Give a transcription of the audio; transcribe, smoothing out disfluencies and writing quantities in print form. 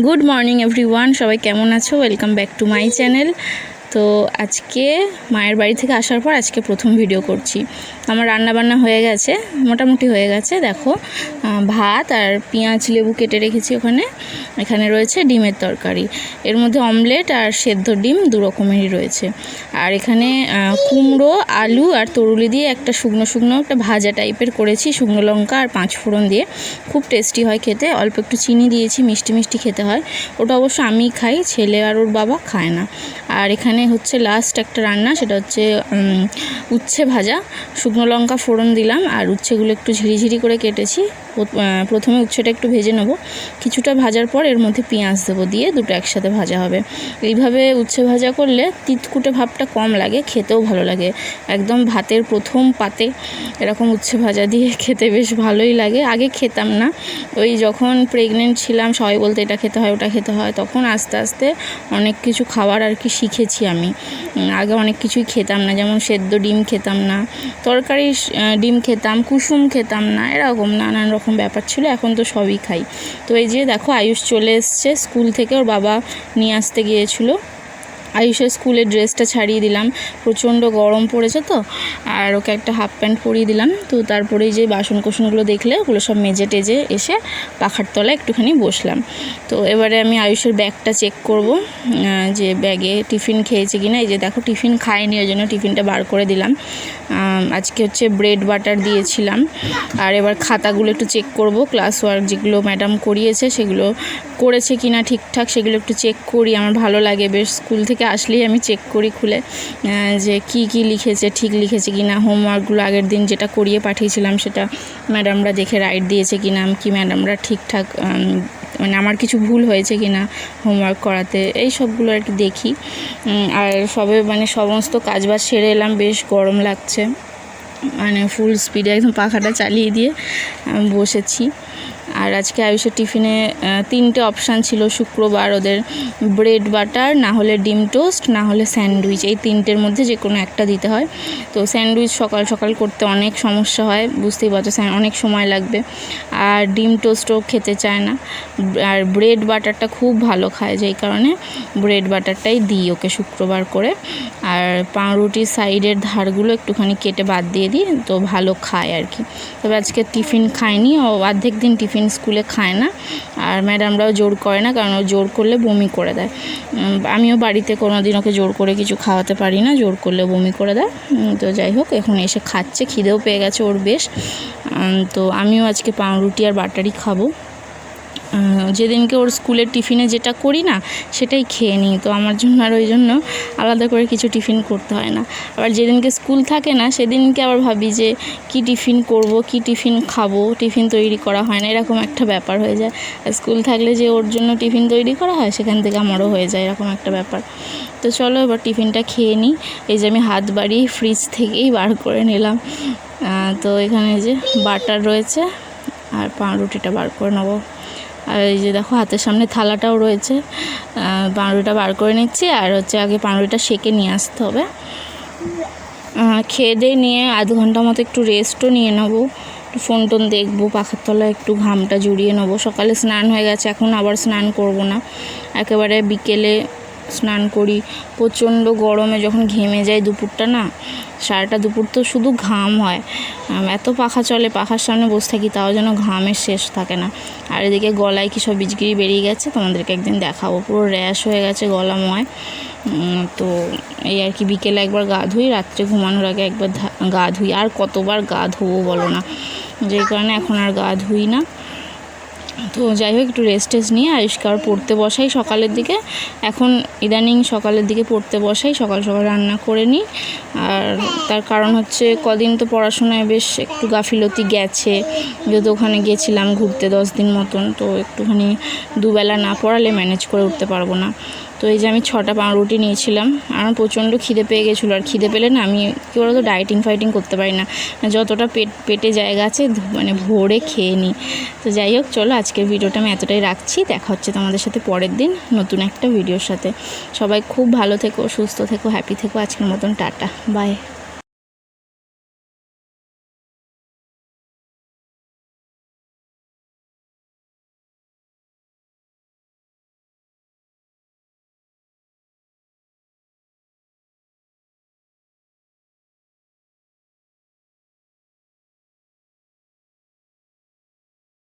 Good morning everyone, সবাই কেমন আছো? Welcome back to my channel. তো আজকে মায়ের বাড়ি থেকে আসার পর আজকে প্রথম ভিডিও করছি। আমার রান্নাবান্না হয়ে গেছে, মোটামুটি হয়ে গেছে। দেখো, ভাত আর পেঁয়াজ লেবু কেটে রেখেছি ওখানে। এখানে রয়েছে ডিমের তরকারি, এর মধ্যে অমলেট আর সেদ্ধ ডিম দু রকমেরই রয়েছে। আর এখানে কুমড়ো, আলু আর তরুলি দিয়ে একটা শুকনো একটা ভাজা টাইপের করেছি, শুকনো লঙ্কা আর 5 ফোড়ন দিয়ে। খুব টেস্টি হয় খেতে, অল্প একটু চিনি দিয়েছি, মিষ্টি খেতে হয়। ওটা অবশ্য আমি খাই, ছেলে আর ওর বাবা খায় না। আর এখানে হচ্ছে লাস্ট একটা রান্না, সেটা হচ্ছে উচ্ছে ভাজা। শুকনো লঙ্কা ফোড়ন দিলাম আর উচ্ছেগুলো একটু ঝিরিঝিরি করে কেটেছি। প্রথমে উচ্ছেটা একটু ভেজে নেব, কিছুটা ভাজার পর এর মধ্যে পেঁয়াজ দেবো, দিয়ে দুটো একসাথে ভাজা হবে। এইভাবে উচ্ছে ভাজা করলে তিতকুটে ভাবটা কম লাগে, খেতেও ভালো লাগে। একদম ভাতের প্রথম পাতে এরকম উচ্ছে ভাজা দিয়ে খেতে বেশ ভালোই লাগে। আগে খেতাম না, ওই যখন প্রেগনেন্ট ছিলাম সবাই বলতে এটা খেতে হয় ওটা খেতে হয়, তখন আস্তে আস্তে অনেক কিছু খাবার আর কি শিখেছি আমি। আগে অনেক কিছুই খেতাম না, যেমন সেদ্ধ ডিম খেতাম না, তরকারি ডিম খেতাম, কুসুম খেতাম না, এরকম নানান রকম ব্যাপার ছিল। এখন তো সবই খাই। তো এই যে দেখো, আয়ুষ চলে এসছে স্কুল থেকে, ওর বাবা নিয়ে আসতে গিয়েছিলো। আয়ুষের স্কুলের ড্রেসটা ছাড়িয়ে দিলাম, প্রচণ্ড গরম পড়েছে তো, আর ওকে একটা হাফ প্যান্ট পরিয়ে দিলাম। তো তারপরে যে বাসন কোসনগুলো দেখলে ওগুলো সব মেজে টেজে এসে পাখার তলায় একটুখানি বসলাম। তো এবারে আমি আয়ুষের ব্যাগটা চেক করব, যে ব্যাগে টিফিন খেয়েছে কিনা। এই যে দেখো, টিফিন খায়নি, ওই জন্য টিফিনটা বার করে দিলাম। আজকে হচ্ছে ব্রেড বাটার দিয়েছিলাম। আর এবার খাতাগুলো একটু চেক করব, ক্লাস ওয়ার্ক যেগুলো ম্যাডাম করিয়েছে সেগুলো করেছে কিনা ঠিকঠাক, সেগুলো একটু চেক করি। আমার ভালো লাগে বেশ, স্কুল থেকে আসলেই আমি চেক করি খুলে, যে কি লিখেছে, ঠিক লিখেছে কিনা। হোমওয়ার্কগুলো আগের দিন যেটা করিয়ে পাঠিয়েছিলাম সেটা ম্যাডামরা দেখে রাইট দিয়েছে কিনা, কি ম্যাডামরা ঠিকঠাক মানে আমার কিছু ভুল হয়েছে কিনা হোমওয়ার্ক করাতে, এই সবগুলো আর কি দেখি। আর সমস্ত কাজবাজ সেরে এলাম, বেশ গরম লাগছে, ফুল স্পিডে একদম পাখাটা চালিয়ে দিয়ে বসেছি। আর আজকে আয়ুষের টিফিনে 3টে অপশান ছিল শুক্রবার, ওদের ব্রেড বাটার, না হলে ডিম টোস্ট, না হলে স্যান্ডউইচ, এই 3টের মধ্যে যে কোনো একটা দিতে হয়। তো স্যান্ডউইচ সকাল সকাল করতে অনেক সমস্যা হয়, বুঝতেই পারছো, অনেক সময় লাগবে। আর ডিম টোস্টও খেতে চায় না, আর ব্রেড বাটারটা খুব ভালো খায়, যেই কারণে ব্রেড বাটারটাই দিই ওকে শুক্রবার করে। আর পাউরুটির সাইডের ধারগুলো একটুখানি কেটে বাদ দিয়ে দিই, তো ভালো খায় আর কি। তবে আজকে টিফিন খায়নি, ও অর্ধেক দিন টিফিন স্কুলে খায় না, আর ম্যাডামরাও জোর করে না, কারণ ও জোর করলে বমি করে দেয়। আমিও বাড়িতে কোনো দিন ওকে জোর করে কিছু খাওয়াতে পারি না, জোর করলে বমি করে দেয়। তো যাই হোক, এখন এসে খাচ্ছে, খিদেও পেয়ে গেছে ওর বেশ। তো আমিও আজকে পাউরুটি আর বাটারই খাবো। যেদিনকে ওর স্কুলের টিফিনে যেটা করি না সেটাই খেয়ে নিই, তো আমার জন্য আর ওই জন্য আলাদা করে কিছু টিফিন করতে হয় না। আবার যেদিনকে স্কুল থাকে না সেদিনকে আবার ভাবি যে কি টিফিন করব, কি টিফিন খাবো, টিফিন তৈরি করা হয় না, এরকম একটা ব্যাপার হয়ে যায়। স্কুল থাকলে যে ওর জন্য টিফিন তৈরি করা হয়, সেখান থেকে আমারও হয়ে যায় এরকম একটা ব্যাপার। তো চলো এবার টিফিনটা খেয়ে নিই। এই যে আমি হাত বাড়িয়ে ফ্রিজ থেকেই বার করে নিলাম। তো এখানে যে বাটার রয়েছে আর পাউরুটিটা বার করে নেবো। আর এই যে দেখো, হাতের সামনে থালাটাও রয়েছে, পাউরুটিটা বার করে নিচ্ছি। আর হচ্ছে আগে পাউরুটিটা সেঁকে নিয়ে আসতে হবে। খেয়ে দিয়ে নিয়ে আধ ঘন্টা মতো একটু রেস্টও নিয়ে নেবো, ফোন টোন দেখবো, পাখার তলায় একটু ঘামটা জুড়িয়ে নেবো। সকালে স্নান হয়ে গেছে, এখন আবার স্নান করব না, একেবারে বিকেলে স্নান করি। প্রচণ্ড গরমে যখন ঘেমে যায় দুপুরটা, না সারাটা দুপুর তো শুধু ঘাম হয়, এত পাখা চলে, পাখার সামনে বসে থাকি, তাও যেন ঘামের শেষ থাকে না। আর এদিকে গলায় কি সব বিজগিরি বেরিয়ে গেছে, তোমাদেরকে একদিন দেখাবো, পুরো র্যাশ হয়ে গেছে গলাময়। তো এই আর কি, বিকেলে একবার গা ধুই, রাত্রে ঘুমানোর আগে একবার গা ধুই। আর কতবার গা ধোবো বলো না, যেই কারণে এখন আর গা ধুই না। তো যাই হোক, একটু রেস্ট নিয়ে আয়ুষ্কার পড়তে বসাই সকালের দিকে। এখন ইদানিং সকালের দিকে পড়তে বসাই, সকাল সকাল রান্না করে নিই। আর তার কারণ হচ্ছে কদিন তো পড়াশোনায় বেশ একটু গাফিলতি গেছে, যেহেতু ওখানে গেছিলাম ঘুরতে 10 দিন মতন, তো একটুখানি দুবেলা না পড়ালে ম্যানেজ করে উঠতে পারবো না। তো এই যে আমি 6টা পাউরুটি নিয়েছিলাম, আমার প্রচণ্ড খিদে পেয়ে গেছিলো। আর খিদে পেলে না আমি কী বলতো, ডায়েটিং করতে পারি না, যতটা পেটে জায়গা আছে ভরে খেয়ে নিই। তো যাই হোক, চলো আজকের ভিডিওটা আমি এতটাই রাখছি, দেখা হচ্ছে তোমাদের সাথে পরের দিন নতুন একটা ভিডিওর সাথে। সবাই খুব ভালো থেকো, সুস্থ থেকো, হ্যাপি থেকো। আজকের মতন টাটা, বাই।